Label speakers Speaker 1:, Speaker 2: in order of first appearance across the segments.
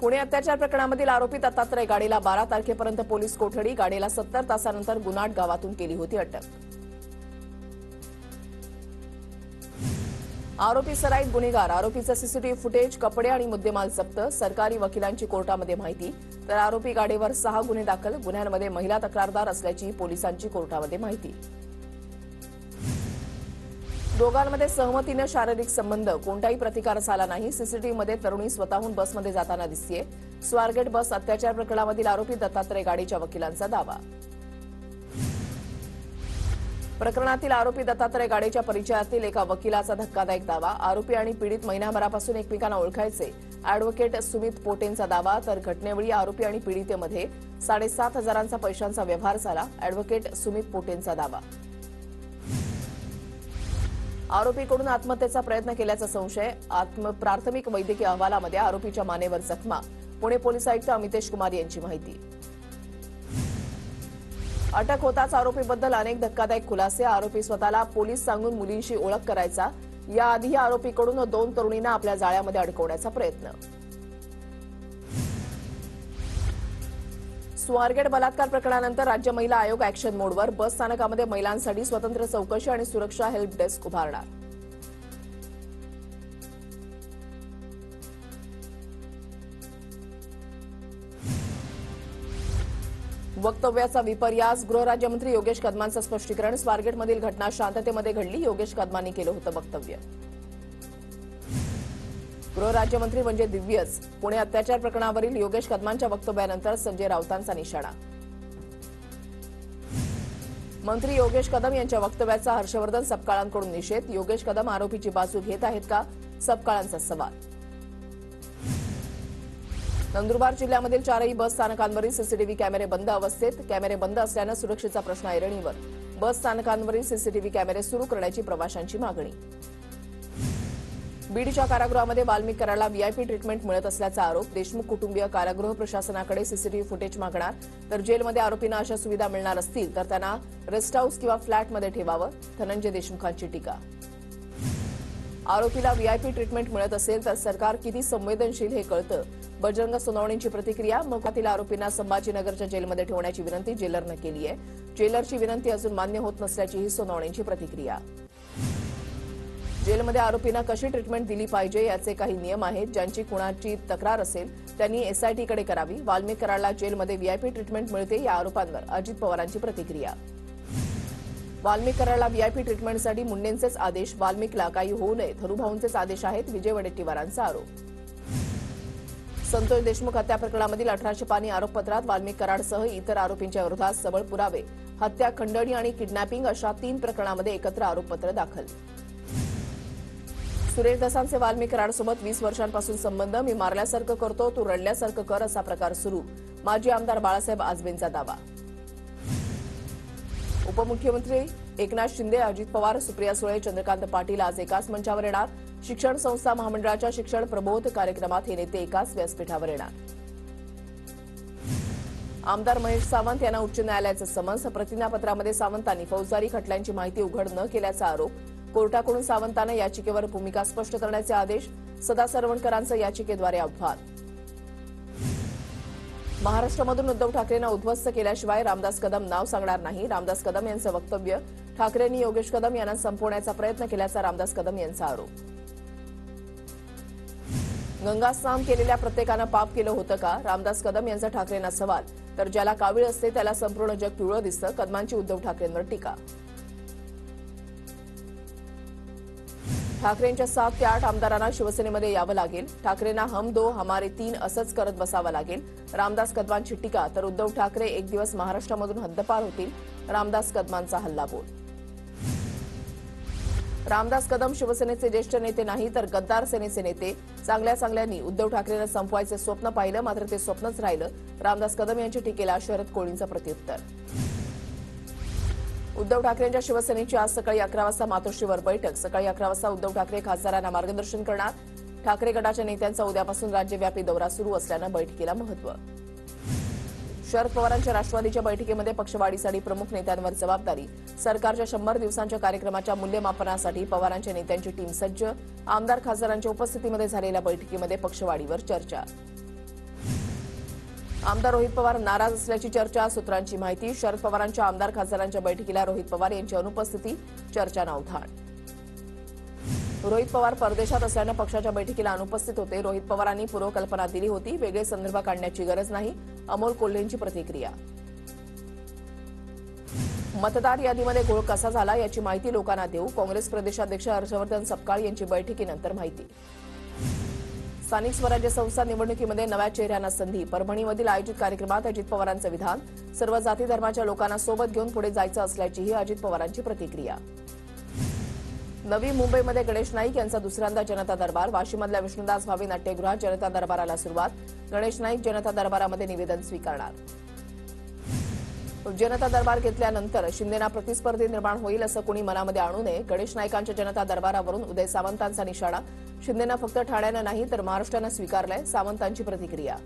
Speaker 1: पुणे अत्याचार प्रकरणामधील आरोपी दत्तात्रय गाडेला 12 तारखेपर्यंत पोलीस कोठडी. गाडेला 70 तासानंतर गुन्हाट गावातून केली होती अटक. आरोपी सराईत गुन्हेगार. आरोपीचं सीसीटीव्ही फुटेज, कपडे आणि मुद्देमाल जप्त. सरकारी वकिलांची कोर्टामध्ये माहिती. तर आरोपी गाडेवर 6 गुन्हे दाखल. गुन्ह्यांमध्ये महिला तक्रारदार असल्याची पोलिसांची कोर्टामध्ये माहिती. दोघांमध्ये सहमतीने शारीरिक संबंध. कोणताही प्रतिकार झाला नाही. सीसीटीव्हीमध्ये तरुणी स्वतःहून बसमध्ये जाताना दिसतेय. स्वारगेट बस अत्याचार प्रकरणामधील आरोपी दत्तात्रय गाडेच्या वकिलांचा दावा. प्रकरणातील आरोपी दत्तात्रय गाडेच्या परिचयातील एका वकिलाचा धक्कादायक दावा. आरोपी आणि पीडित महिनाभरापासून एकमेकांना ओळखायचे. अॅडव्होकेट सुमित पोटेंचा दावा. तर घटनेवेळी आरोपी आणि पीडितेमध्ये 7,500 पैशांचा व्यवहार झाला. अॅडव्होकेट सुमित पोटेंचा दावा. आरोपीकडून आत्महत्येचा प्रयत्न केल्याचा संशय. प्राथमिक वैद्यकीय अहवालामध्ये आरोपीच्या मानेवर जखमा. पुणे पोलीस आयुक्त अमितेश कुमार यांची माहिती. अटक होताच आरोपीबद्दल अनेक धक्कादायक खुलासे. आरोपी स्वतःला पोलीस सांगून मुलींशी ओळख करायचा. याआधी आरोपीकडून 2 तरुणींना आपल्या जाळ्यामध्ये अडकवण्याचा प्रयत्न. स्वारगेट बलात्कार प्रकरणानंतर राज्य महिला आयोग ऍक्शन मोडवर. बस स्थानकामध्ये महिलांसाठी स्वतंत्र चौकशी आणि सुरक्षा हेल्प डेस्क उभारणार. वक्तव्याचा विपर्यास. गृहराज्यमंत्री योगेश कदमांचं स्पष्टीकरण. स्वारगेटमधील घटना शांततेमध्ये घडली. योगेश कदमांनी केलं होतं वक्तव्य. गृहराज्यमंत्री म्हणजे दिव्यच. पुणे अत्याचार प्रकरणावरील योगेश कदमांच्या वक्तव्यानंतर संजय राऊतांचा निशाणा. मंत्री योगेश कदम यांच्या वक्तव्याचा हर्षवर्धन सपकाळांकडून निषेध. योगेश कदम आरोपीची बाजू घेत आहेत का, सपकाळांचा सवाल. नंदुरबार जिल्ह्यामधील 4ही बस स्थानकांवरील सीसीटीव्ही कॅमेरे बंद अवस्थेत. कॅमेरे बंद असल्यानं सुरक्षेचा प्रश्न ऐरणीवर. बस स्थानकांवरील सीसीटीव्ही कॅमेरे सुरू करण्याची प्रवाशांची मागणी. बीडच्या कारागृहामध्ये वाल्मिक कराडला व्हीआयपी ट्रीटमेंट मिळत असल्याचा आरोप. देशमुख कुटुंबीय कारागृह प्रशासनाकडे सीसीटीव्ही फुटेज मागणार. तर जेलमध्ये आरोपींना अशा सुविधा मिळणार असतील तर त्यांना रेस्ट हाऊस किंवा फ्लॅटमध्ये ठेवावं. धनंजय देशमुखांची टीका. आरोपीला व्हीआयपी ट्रीटमेंट मिळत असेल तर सरकार किती संवेदनशील हे कळतं. बजरंग सोनवणेंची प्रतिक्रिया. मोकातील आरोपींना संभाजीनगरच्या जेलमध्ये ठेवण्याची विनंती जेलरनं केली आहे. जेलरची विनंती अजून मान्य होत नसल्याचीही सोनवणेंची प्रतिक्रिया. जेलमध्ये आरोपींना कशी ट्रीटमेंट दिली पाहिजे याचे काही नियम आहेत. ज्यांची कुणाची तक्रार असेल त्यांनी एसआयटीकडे करावी. वाल्मिक कराडला जेलमध्ये व्हीआयपी ट्रीटमेंट मिळते या आरोपांवर अजित पवारांची प्रतिक्रिया. वाल्मिक कराडला व्हीआयपी ट्रीटमेंटसाठी मुंडेंचेच आदेश. वाल्मिकला काही होऊ नये धनुभाऊंचेच आदेश आहेत. विजय वडेट्टीवारांचा आरोप. संतोष देशमुख हत्या प्रकरणामधील 1800 पानी आरोपपत्रात वाल्मिक कराडसह इतर आरोपींच्या विरोधात सबळ पुरावे. हत्या, खंडणी आणि किडनॅपिंग अशा 3 प्रकरणांमध्ये एकत्र आरोपपत्र दाखल. सुरेश दसांचे वाल्मिक कराडसोबत 20 वर्षांपासून संबंध. मी मारल्यासारखं करतो, तू रडल्यासारखं कर असा प्रकार सुरू. माजी आमदार बाळासाहेब आजबेंचा दावा. उपमुख्यमंत्री एकनाथ शिंदे, अजित पवार, सुप्रिया सुळे, चंद्रकांत पाटील आज एकाच मंचावर येणार. शिक्षण संस्था महामंडळाच्या शिक्षण प्रबोध कार्यक्रमात हे नेते एकाच व्यासपीठावर येणार. आमदार महेश सावंत यांना उच्च न्यायालयाचं समन्स. प्रतिज्ञापत्रामध्ये सावंतांनी फौजदारी खटल्यांची माहिती उघड न केल्याचा आरोप. कोर्टाकडून सावंतांना याचिकेवर भूमिका स्पष्ट करण्याचे आदेश. सदा सरवणकरांचं याचिकेद्वारे आव्हान. महाराष्ट्रामधून उद्धव ठाकरेंना उद्ध्वस्त केल्याशिवाय रामदास कदम नाव सांगणार नाही. रामदास कदम यांचं वक्तव्य. ठाकरेंनी योगेश कदम यांना संपवण्याचा प्रयत्न केल्याचा रामदास कदम यांचा आरोप. गंगास्नान केलेल्या प्रत्येकानं पाप केलं होतं का, रामदास कदम यांचा ठाकरेंना सवाल. तर ज्याला कावीळ असते त्याला संपूर्ण जग पिवळं दिसतं. कदमांची उद्धव ठाकरेंवर टीका. ठाकरेंच्या 7 ते 8 आमदारांना शिवसेनेमध्ये यावं लागेल. ठाकरेंना हम 2 हमारे 3 असंच करत बसावं लागेल. रामदास कदमांची टीका. तर उद्धव ठाकरे एक दिवस महाराष्ट्रामधून हद्दपार होतील. रामदास कदमांचा हल्लाबोल. रामदास कदम शिवसेनेचे ज्येष्ठ नेते नाही तर गद्दार सेनेचे नेते. चांगल्यानी उद्धव ठाकरेंना संपवायचे स्वप्न पाहिलं, मात्र ते स्वप्नच राहिलं. रामदास कदम यांच्या टीकेला शरद कोळींचं प्रत्युत्तर. उद्धव ठाकरेंच्या शिवसेनेची आज सकाळी 11 वाजता मातोश्रीवर बैठक. सकाळी 11 वाजता उद्धव ठाकरे खासदारांना मार्गदर्शन करणार. ठाकरे गटाच्या नेत्यांचा उद्यापासून राज्यव्यापी दौरा सुरू असल्यानं बैठकीला महत्त्व. शरद पवारांच्या राष्ट्रवादीच्या बैठकीमध्ये पक्षवाढीसाठी प्रमुख नेत्यांवर जबाबदारी. सरकारच्या 100 दिवसांच्या कार्यक्रमाच्या मूल्यमापनासाठी पवारांच्या नेत्यांची टीम सज्ज. आमदार खासदारांच्या उपस्थितीमध्ये झालेल्या बैठकीमध्ये पक्षवाढीवर चर्चा. आमदार रोहित पवार नाराज असल्याची चर्चा, सूत्रांची माहिती. शरद पवारांच्या आमदार खासदारांच्या बैठकीला रोहित पवार यांची अनुपस्थिती, चर्चांना उधाण. रोहित पवार परदेशात असल्यानं पक्षाच्या बैठकीला अनुपस्थित होते. रोहित पवारांनी पूर्वकल्पना दिली होती, वेगळे संदर्भ काढण्याची गरज नाही, अमोल कोल्हेंची प्रतिक्रिया. मतदार यादीमध्ये घोळ कसा झाला याची माहिती लोकांना देऊ, काँग्रेस प्रदेशाध्यक्ष हर्षवर्धन सपकाळ यांची बैठकीनंतर माहिती. स्थानिक स्वराज्य संस्था निवडणुकीमध्ये नव्या चेहऱ्यांना संधी, परभणीमधील आयोजित कार्यक्रमात अजित पवारांचं विधान. सर्व जाती धर्माच्या लोकांना सोबत घेऊन पुढे जायचं असल्याचीही अजित पवारांची प्रतिक्रिया. नवी मुंबईमध्ये गणेश नाईक यांचा दुसऱ्यांदा जनता दरबार. वाशीमधल्या विष्णुदास भावे नाट्यगृहात जनता दरबाराला सुरुवात. गणेश नाईक जनता दरबारामध्ये निवेदन स्वीकारणार. जनता दरबार घेतल्यानंतर शिंदेना प्रतिस्पर्धी निर्माण होईल असं कोणी मनामध्ये आणू नये. गणेश नाईकांच्या जनता दरबारावरून उदय सामंतांचा निशाणा. शिंदेना फक्त ठाण्यानं नाही तर महाराष्ट्रानं स्वीकारलंय, सामंतांची प्रतिक्रिया.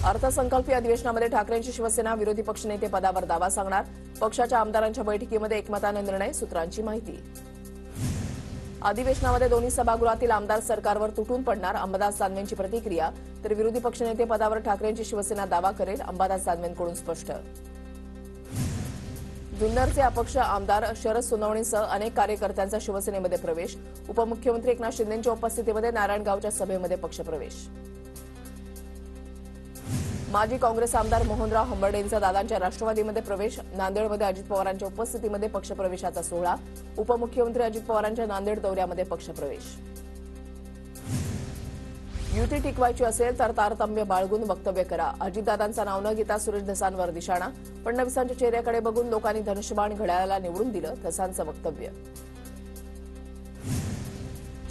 Speaker 1: अर्थसंकल्पीय अधिवेशनामध्ये ठाकरेंची शिवसेना विरोधी पक्षनेते पदावर दावा सांगणार. पक्षाच्या आमदारांच्या बैठकीमध्ये एकमतानं निर्णय, सूत्रांची माहिती. अधिवेशनामध्ये दोन्ही सभागृहातील आमदार सरकारवर तुटून पडणार, अंबादास दानवेंची प्रतिक्रिया. तर विरोधी पक्षनेते पदावर ठाकरेंची शिवसेना दावा करेल, अंबादास दानवेंकडून स्पष्ट. जुन्नरचे अपक्ष आमदार शरद सोनवणेसह अनेक कार्यकर्त्यांचा शिवसेनेमध्ये प्रवेश. उपमुख्यमंत्री एकनाथ शिंदेंच्या उपस्थितीमध्ये नारायणगावच्या सभेमध्ये पक्षप्रवेश. माजी काँग्रेस आमदार मोहनराव हंबर्डेंचा दादांच्या राष्ट्रवादीमध्ये प्रवेश. नांदेडमध्ये अजित पवारांच्या उपस्थितीमध्ये पक्षप्रवेशाचा सोहळा. उपमुख्यमंत्री अजित पवारांच्या नांदेड दौऱ्यामध्ये पक्षप्रवेश. युती टिकवायची असेल तर तारतम्य बाळगून वक्तव्य करा. अजितदादांचं नाव न घेता सुरेश धसांवर निशाणा. फडणवीसांच्या चेहऱ्याकडे बघून लोकांनी धनुष्यबाण घड्याळाला निवडून दिलं, धसांचं वक्तव्य.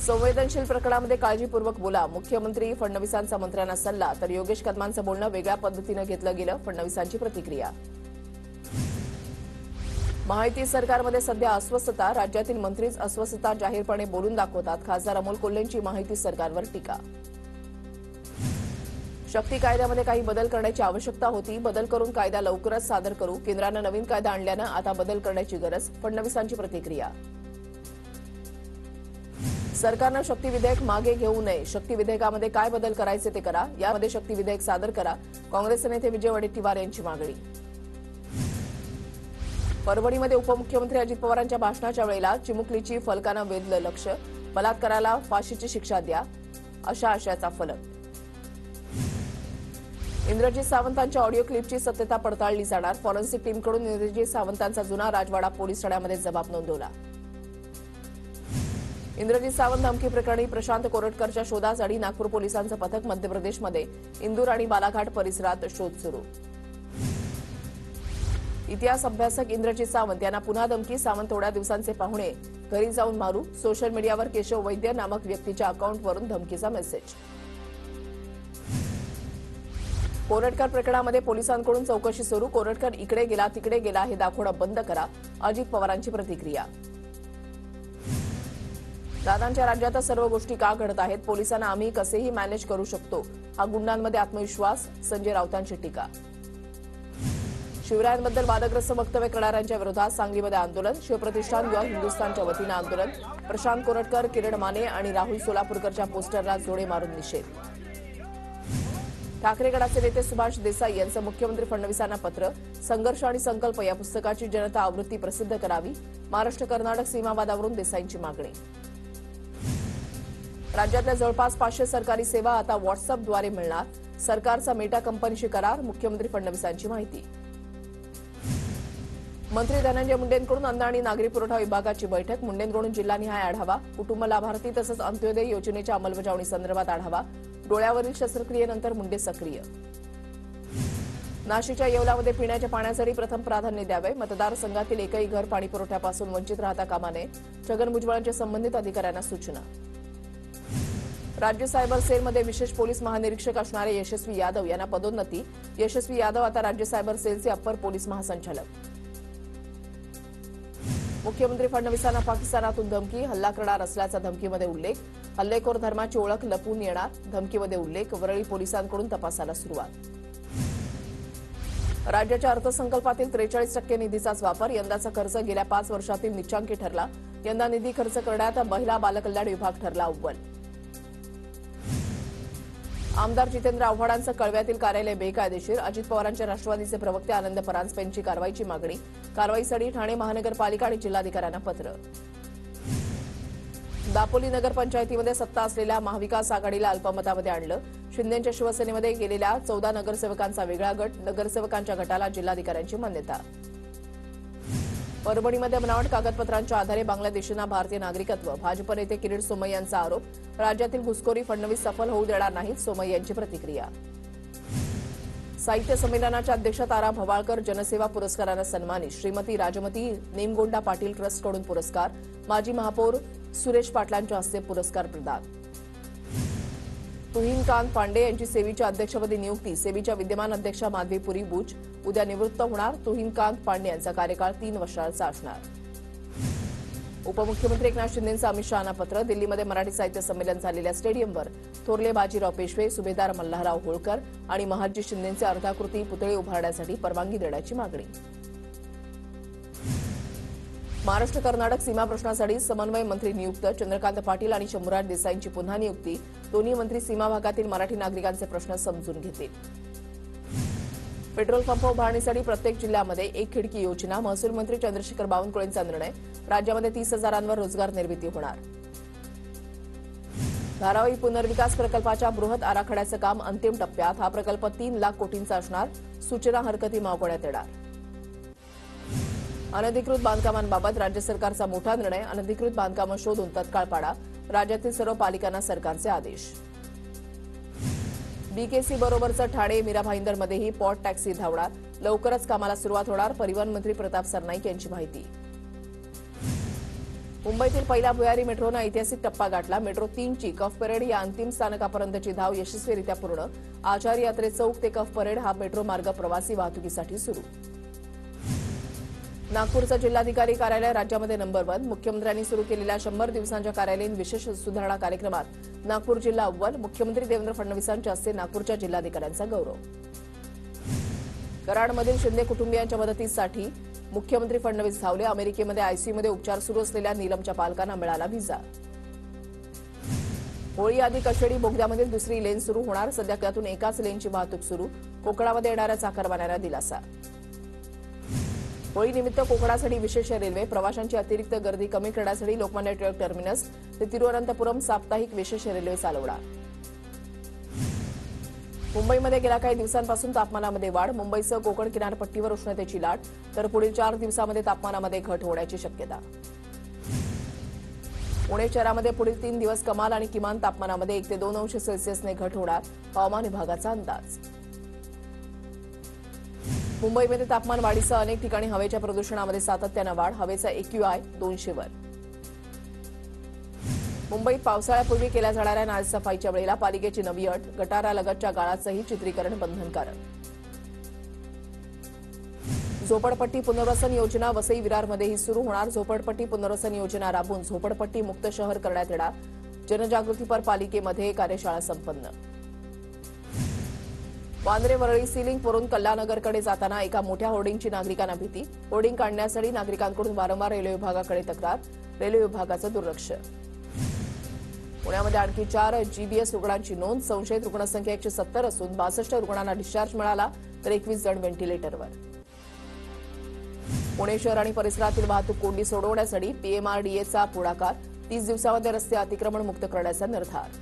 Speaker 1: संवेदनशील प्रकरणामध्ये काळजीपूर्वक बोला, मुख्यमंत्री फडणवीसांचा मंत्र्यांना सल्ला. तर योगेश कदमांचं बोलणं वेगळ्या पद्धतीनं घेतलं गेलं, फडणवीसांची प्रतिक्रिया. महायुती सरकारमध्ये सध्या अस्वस्थता, राज्यातील मंत्रीच अस्वस्थता जाहीरपणे बोलून दाखवतात. खासदार अमोल कोल्हेंची महायुती सरकारवर टीका. शक्ती कायद्यामध्ये काही बदल करण्याची आवश्यकता होती, बदल करून कायदा लवकरच सादर करू. केंद्रानं नवीन कायदा आणल्यानं आता बदल करण्याची गरज, फडणवीसांची प्रतिक्रिया. सरकारनं शक्ती विधेयक मागे घेऊ नये, शक्ती विधेयकामध्ये काय बदल करायचे ते करा, यामध्ये शक्ती विधेयक सादर करा, काँग्रेसचे नेते विजय वडेट्टीवार यांची मागणी. परभणीमध्ये उपमुख्यमंत्री अजित पवारांच्या भाषणाच्या वेळेला चिमुकलीची फलकानं वेधलं लक्ष. बलात्काराला फाशीची शिक्षा द्या, अशा आशयाचा फलक. इंद्रजित सावंतांच्या ऑडिओ क्लिपची सत्यता पडताळली जाणार. फॉरेन्सिक टीमकडून इंद्रजित सावंतांचा जुना राजवाडा पोलीस ठाण्यामध्ये जबाब नोंदवला. इंद्रजित सावंत धमकी प्रकरणी प्रशांत कोरटकरच्या शोधासाठी नागपूर पोलिसांचं पथक. मध्य प्रदेशमध्ये इंदूर आणि बालाघाट परिसरात शोध सुरू. इतिहास अभ्यासक इंद्रजित सावंत यांना पुन्हा धमकी. सावंत थोड्या दिवसांचे पाहुणे घरी जाऊन मारू. सोशल मीडियावर केशव वैद्य नामक व्यक्तीच्या अकाउंटवरून धमकीचा मेसेज. कोरटकर प्रकरणामध्ये पोलिसांकडून चौकशी सुरू. कोरटकर इकडे गेला तिकडे गेला हे दाखवणं बंद करा, अजित पवारांची प्रतिक्रिया. दादांच्या राज्यात सर्व गोष्टी का घडत आहेत, पोलिसांना आम्ही कसेही मॅनेज करू शकतो, हा गुंडांमध्ये आत्मविश्वास, संजय राऊतांची टीका. शिवरायांबद्दल वादग्रस्त वक्तव्य करणाऱ्यांच्या विरोधात सांगलीमध्ये आंदोलन. शिवप्रतिष्ठान युवा हिंदुस्थानच्या वतीनं आंदोलन. प्रशांत कोरटकर, किरण माने आणि राहुल सोलापूरकरच्या पोस्टरला जोडे मारून निषेध. ठाकरे गटाचे नेते सुभाष देसाई यांचं मुख्यमंत्री फडणवीसांना पत्र. संघर्ष आणि संकल्प या पुस्तकाची जनता आवृत्ती प्रसिद्ध करावी. महाराष्ट्र कर्नाटक सीमावादावरून देसाईंची मागणी. राज्यातल्या जवळपास 500 सरकारी सेवा आता व्हॉट्सअपद्वारे मिळणार. सरकारचा मेटा कंपनीशी करार, मुख्यमंत्री फडणवीसांची माहिती. मंत्री धनंजय मुंडेंकडून अन्न आणि नागरी पुरवठा विभागाची बैठक. मुंडेंकडून जिल्हानिहाय आढावा. कुटुंब लाभार्थी तसंच अंत्योदय योजनेच्या अंमलबजावणीसंदर्भात आढावा. डोळ्यावरील शस्त्रक्रियेनंतर मुंडे सक्रिय. नाशिकच्या येवलामध्ये पिण्याच्या पाण्यासाठी प्रथम प्राधान्य द्यावे. मतदारसंघातील एकही घर पाणीपुरवठ्यापासून वंचित राहता कामा नये. छगन भुजबळांच्या संबंधित अधिकाऱ्यांना सूचना. राज्य सायबर सेलमध्ये विशेष पोलीस महानिरीक्षक असणारे यशस्वी यादव यांना पदोन्नती. यशस्वी यादव आता राज्य सायबर सेलचे अप्पर पोलीस महासंचालक. मुख्यमंत्री फडणवीसांना पाकिस्तानातून धमकी. हल्ला करणार असल्याचा धमकीमध्ये उल्लेख. हल्लेखोर धर्माची ओळख लपवून येणार, धमकीमध्ये उल्लेख. वरळी पोलिसांकडून तपासाला सुरुवात. राज्याच्या अर्थसंकल्पातील 43% निधीचाच वापर. यंदाचा खर्च गेल्या 5 वर्षातील निच्चांकी ठरला. यंदा निधी खर्च करण्यात महिला बालकल्याण विभाग ठरला अव्वल. आमदार जितेंद्र आव्हाडांचं कळव्यातील कार्यालय बेकायदेशीर. अजित पवारांच्या राष्ट्रवादीचे प्रवक्ते आनंद परांजपे यांची कारवाईची मागणी. कारवाईसाठी ठाणे महानगरपालिका आणि जिल्हाधिकाऱ्यांना पत्र. दापोली नगरपंचायतीमध्ये सत्ता असलेल्या महाविकास आघाडीला अल्पमतामध्ये आणलं. शिंदेंच्या शिवसेनेमध्ये गेलेल्या 14 नगरसेवकांचा वेगळा गट. नगरसेवकांच्या गटाला जिल्हाधिकाऱ्यांची मान्यता. परभणीमध्ये बनावट कागदपत्रांच्या आधारे बांगलादेशींना भारतीय नागरिकत्व. भाजप नेते किरीट सोमय्या यांचा आरोप. राज्यातील घुसखोरी फडणवीस सफल होऊ देणार नाहीत, सोमय्या यांची प्रतिक्रिया. साहित्य संमेलनाच्या अध्यक्ष तारा भवाळकर जनसेवा पुरस्कारानं सन्मानित. श्रीमती राजमती नेमगोंडा पाटील ट्रस्टकडून पुरस्कार. माजी महापौर सुरेश पाटलांच्या हस्ते पुरस्कार प्रदान. तुहिनकांत पांडे यांची सेबीच्या अध्यक्षपदी नियुक्ती. सेबीच्या विद्यमान अध्यक्षा माधवी पुरी बुच उद्या निवृत्त होणार. तुहिनकांत पांडे यांचा कार्यकाळ 3 वर्षांचा असणार. उपमुख्यमंत्री एकनाथ शिंदेंचं अमित शहांना पत्र. दिल्लीमध्ये मराठी साहित्य संमेलन झालेल्या स्टेडियमवर थोरले बाजीराव पेशवे, सुभेदार मल्हारराव होळकर आणि महादजी शिंदेंचे अर्धाकृती पुतळे उभारण्यासाठी परवानगी देण्याची मागणी. महाराष्ट्र कर्नाटक सीमा प्रश्नासाठी समन्वय मंत्री नियुक्त. चंद्रकांत पाटील आणि शंभूराज देसाईंची पुन्हा नियुक्ती. दोन्ही मंत्री सीमा भागातील मराठी नागरिकांचे प्रश्न समजून घेतील. पेट्रोल पंप उभारणीसाठी प्रत्येक जिल्ह्यामध्ये 1 खिडकी योजना. महसूल मंत्री चंद्रशेखर बावनकुळेंचा निर्णय. राज्यामध्ये 30,000 रोजगार निर्मिती होणार. धारावी पुनर्विकास प्रकल्पाच्या बृहत आराखड्याचं काम अंतिम टप्प्यात. हा प्रकल्प 3 लाख कोटींचा असणार. सूचना हरकती मागवण्यात येणार. अनधिकृत बांधकामांबाबत राज्य सरकारचा मोठा निर्णय. अनधिकृत बांधकामं शोधून तत्काळ पाडा. राज्यातील सर्व पालिकांना सरकारचे आदेश. बीकेसी बरोबरचं ठाणे मीरा भाईंदरमध्येही पॉट टॅक्सी धावणार. लवकरच कामाला सुरुवात होणार. परिवहन मंत्री प्रताप सरनाईक यांची माहिती. मुंबईतील पहिला भुयारी मेट्रोनं ऐतिहासिक टप्पा गाठला. मेट्रो 3 ची कफ परेड या अंतिम स्थानकापर्यंतची धाव यशस्वीरित्या पूर्ण. आचार्य यात्रे चौक ते कफ परेड हा मेट्रो मार्ग प्रवासी वाहतुकीसाठी सुरू. नागपूरचं जिल्हाधिकारी कार्यालय राज्यामध्ये नंबर 1. मुख्यमंत्र्यांनी सुरू केलेल्या 100 दिवसांच्या कार्यालयीन विशेष सुधारणा कार्यक्रमात नागपूर जिल्हा अव्वल. मुख्यमंत्री देवेंद्र फडणवीसांच्या हस्ते नागपूरच्या जिल्हाधिकाऱ्यांचा गौरव. कराडमधील शिंदे कुटुंबियांच्या मदतीसाठी मुख्यमंत्री फडणवीस धावले. अमेरिकेमध्ये आयसीयूमध्ये उपचार सुरू असलेल्या नीलमच्या पालकांना मिळाला व्हिसा. होळी आधी कशेडी बोगद्यामधील दुसरी लेन सुरू होणार. सध्या त्यातून एकाच लेनची वाहतूक सुरू. कोकणामध्ये येणाऱ्या चाकरमान्यांना दिलासा. होळीनिमित्त कोकणासाठी विशेष रेल्वे. प्रवाशांची अतिरिक्त गर्दी कमी करण्यासाठी लोकमान्य टिळक टर्मिनस ते तिरुवनंतपुरम साप्ताहिक विशेष रेल्वे चालवणार. मुंबईमध्ये गेल्या काही दिवसांपासून तापमानामध्ये वाढ. मुंबईसह कोकण किनारपट्टीवर उष्णतेची लाट. तर पुढील 4 दिवसामध्ये तापमानामध्ये घट होण्याची शक्यता. पुणे शहरामध्ये पुढील 3 दिवस कमाल आणि किमान तापमानामध्ये 1 ते 2 अंश सेल्सिअसने घट होणार. हवामान विभागाचा अंदाज. मुंबईमध्ये तापमान वाढीसह अनेक ठिकाणी हवेच्या प्रदूषणामध्ये सातत्यानं वाढ. हवेचा AQI 200 वर. मुंबईत पावसाळ्यापूर्वी केल्या जाणाऱ्या नालेसफाईच्या वेळेला पालिकेची नवी अट. गटारालगतच्या गाळाचंही चित्रीकरण बंधनकारक. झोपडपट्टी पुनर्वसन योजना वसई विरारमध्येही सुरू होणार. झोपडपट्टी पुनर्वसन योजना राबवून झोपडपट्टी मुक्त शहर करण्यात येणार. जनजागृतीपर पालिकेमध्ये कार्यशाळा संपन्न. वांद्रे वरळी सिलिंग वरून कल्लानगरकडे जाताना एका मोठ्या होर्डिंगची नागरिकांना भीती. होर्डिंग काढण्यासाठी नागरिकांकडून वारंवार रेल्वे विभागाकडे तक्रार. रेल्वे विभागाचं दुर्लक्ष. पुण्यामध्ये आणखी 4 जीबीएस रुग्णांची नोंद. संशयित रुग्णसंख्या 170 असून 62 रुग्णांना डिस्चार्ज मिळाला तर 21 जण व्हेंटिलेटरवर. पुणे शहर आणि परिसरातील वाहतूक कोंडी सोडवण्यासाठी पीएमआरडीएचा पुढाकार. 30 दिवसांमध्ये रस्ते अतिक्रमण मुक्त करण्याचा निर्धार.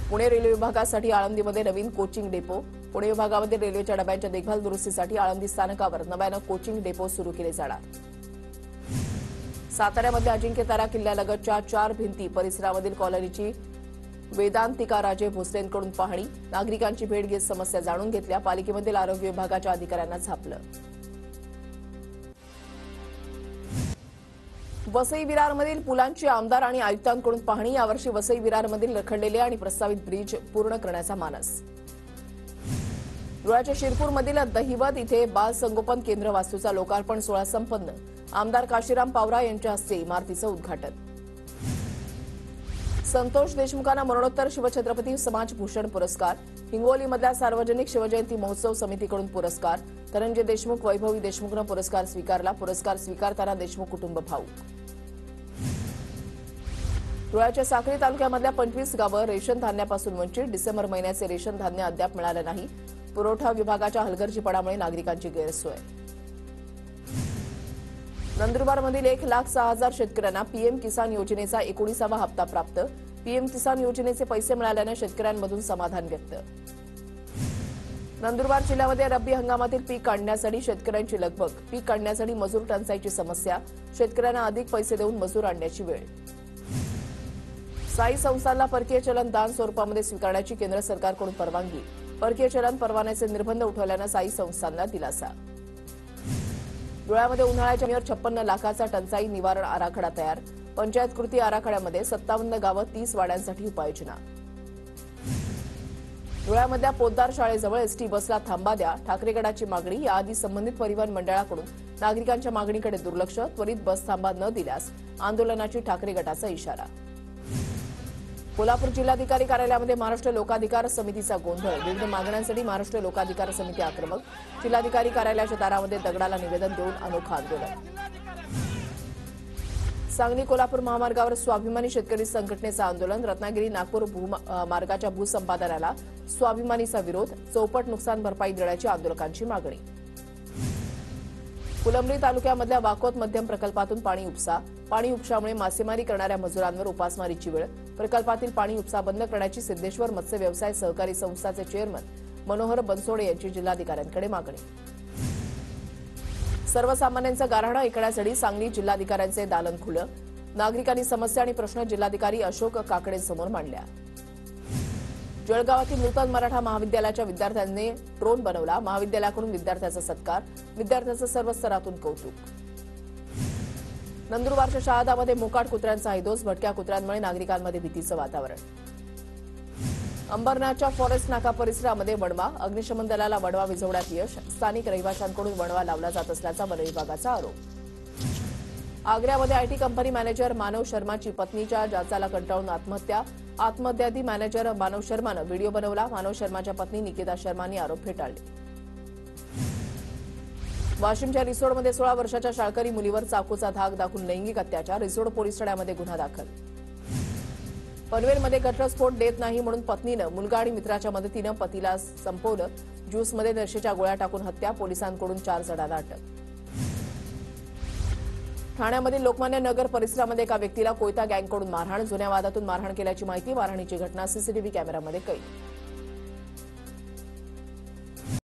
Speaker 1: पुणे रेल्वे विभागासाठी आळंदीमध्ये नवीन कोचिंग डेपो. पुणे विभागामध्ये रेल्वेच्या डब्यांच्या देखभाल दुरुस्तीसाठी आळंदी स्थानकावर नव्यानं कोचिंग डेपो सुरू केले जाणार. साताऱ्यामध्ये अजिंक्यतारा किल्ल्यालगतच्या 4 भिंती परिसरामधील कॉलनीची वेदांतिका राजे भोसलेंकडून पाहणी. नागरिकांची भेट घेत समस्या जाणून घेतल्या. पालिकेमधील आरोग्य विभागाच्या अधिकाऱ्यांना झापलं. वसई विरारमधील पुलांची आमदार आणि आयुक्तांकडून पाहणी. यावर्षी वसई विरारमधील रखडलेले आणि प्रस्तावित ब्रिज पूर्ण करण्याचा मानस. धुळ्याच्या शिरपूरमधील दहिवत इथे बाल संगोपन केंद्र वास्तूचा लोकार्पण सोहळा संपन्न. आमदार काशीराम पावरा यांच्या हस्ते इमारतीचं उद्घाटन. संतोष देशमुखांना मरणोत्तर शिवछत्रपती समाजभूषण पुरस्कार. हिंगोलीमधल्या सार्वजनिक शिवजयंती महोत्सव समितीकडून पुरस्कार. धनंजय देशमुख, वैभवी देशमुखनं पुरस्कार स्वीकारला. पुरस्कार स्वीकारताना देशमुख कुटुंब भाऊक. धुळ्याच्या साक्री तालुक्यामधल्या 25 गावं रेशन धान्यापासून वंचित. डिसेंबर महिन्याचे रेशन धान्य अद्याप मिळालं नाही. पुरवठा विभागाच्या हलगर्जीपणामुळे नागरिकांची गैरसोय. नंदुरबारमधील 1,06,000 शेतकऱ्यांना पीएम किसान योजनेचा 19वा हप्ता प्राप्त. पीएम किसान योजनेचे पैसे मिळाल्यानं शेतकऱ्यांमधून समाधान व्यक्त. नंदुरबार जिल्ह्यामध्ये रब्बी हंगामातील पीक काढण्यासाठी शेतकऱ्यांची लगबग. पीक काढण्यासाठी मजूर टंचाईची समस्या. शेतकऱ्यांना अधिक पैसे देऊन मजूर आणण्याची वेळ. साई संस्थांना परकीय चलन दान स्वरूपामध्ये स्वीकारण्याची केंद्र सरकारकडून परवानगी. परकीय चलन परवान्याचे निर्बंध उठवल्यानं साई संस्थांना दिलासा. धुळ्यामध्ये उन्हाळ्याच्या 56 लाखाचा टंचाई निवारण आराखडा तयार. पंचायत कृती आराखड्यामध्ये 57 गावं 30 वाड्यांसाठी उपाययोजना. धुळ्यामधल्या पोद्दार शाळेजवळ एसटी बसला थांबा द्या. ठाकरेगडाची मागणी. याआधी संबंधित परिवहन मंडळाकडून नागरिकांच्या मागणीकडे दुर्लक्ष. त्वरित बस थांबा न दिल्यास आंदोलनाची ठाकरे गटाचा इशारा. कोल्हापूर जिल्हाधिकारी कार्यालयामध्ये महाराष्ट्र लोकाधिकार समितीचा गोंधळ. विविध मागण्यांसाठी महाराष्ट्र लोकाधिकार समिती आक्रमक. जिल्हाधिकारी कार्यालयाच्या दारामध्ये दगडाला निवेदन देऊन अनोखा आंदोलन. सांगली कोल्हापूर महामार्गावर स्वाभिमानी शेतकरी संघटनेचं आंदोलन. रत्नागिरी नागपूर मार्गाच्या भूसंपादनाला स्वाभिमानीचा विरोध. चौपट नुकसान भरपाई देण्याची आंदोलकांची मागणी. फुलंब्री तालुक्यामधल्या वाकोत मध्यम प्रकल्पातून पाणी उपसा. पाणी उपशामुळे मासेमारी करणाऱ्या मजुरांवर उपासमारीची वेळ. प्रकल्पातील पाणी उपसा बंद करण्याची सिद्धेश्वर मत्स्य व्यवसाय सहकारी संस्थाचे चेअरमन मनोहर बनसोडे यांची जिल्हाधिकाऱ्यांकडे मागणी. सर्वसामान्यांचा गाऱ्हाणा ऐकण्यासाठी सांगली जिल्हाधिकाऱ्यांचे दालन खुलं. नागरिकांनी समस्या आणि प्रश्न जिल्हाधिकारी अशोक काकडेंसमोर मांडल्या. जळगावातील नूतन मराठा महाविद्यालयाच्या विद्यार्थ्यांनी ड्रोन बनवला. महाविद्यालयाकडून विद्यार्थ्याचा सत्कार. विद्यार्थ्याचं सर्व स्तरातून कौतुक. नंदुरबारच्या शहादामध्ये मोकाट कुत्र्यांचा हैदोस. भटक्या कुत्र्यांमुळे नागरिकांमध्ये भीतीचं वातावरण. अंबरनाथच्या फॉरेस्ट नाका परिसरामध्ये वणवा. अग्निशमन दलाला वणवा विझवण्यात यश. स्थानिक रहिवाशांकडून वणवा लावला जात असल्याचा वन विभागाचा आरोप. आग्र्यामध्ये आयटी कंपनी मॅनेजर मानव शर्माची पत्नीच्या जाचाला कंटाळून आत्महत्या. आत्महत्याआधी मॅनेजर मानव शर्मानं व्हिडिओ बनवला. मानव शर्माच्या पत्नी निकिता शर्मांनी आरोप फेटाळले. वाशिमच्या रिसोडमध्ये 16 वर्षाच्या शाळकरी मुलीवर चाकूचा धाक दाखवून लैंगिक अत्याचार. रिसोड पोलीस ठाण्यामध्ये गुन्हा दाखल. पनवेलमध्ये घटस्फोट देत नाही म्हणून पत्नीनं मुलगा आणि मित्राच्या मदतीनं पतीला संपवलं. ज्यूसमध्ये नशेच्या गोळ्या टाकून हत्या. पोलिसांकडून 4 जणांना अटक. ठाण्यामधील लोकमान्य नगर परिसरामध्ये एका व्यक्तीला कोयता गँगकडून मारहाण. जुन्या वादातून मारहाण केल्याची माहिती. मारहाणीची घटना सीसीटीव्ही कॅमेऱ्यामध्ये कैद.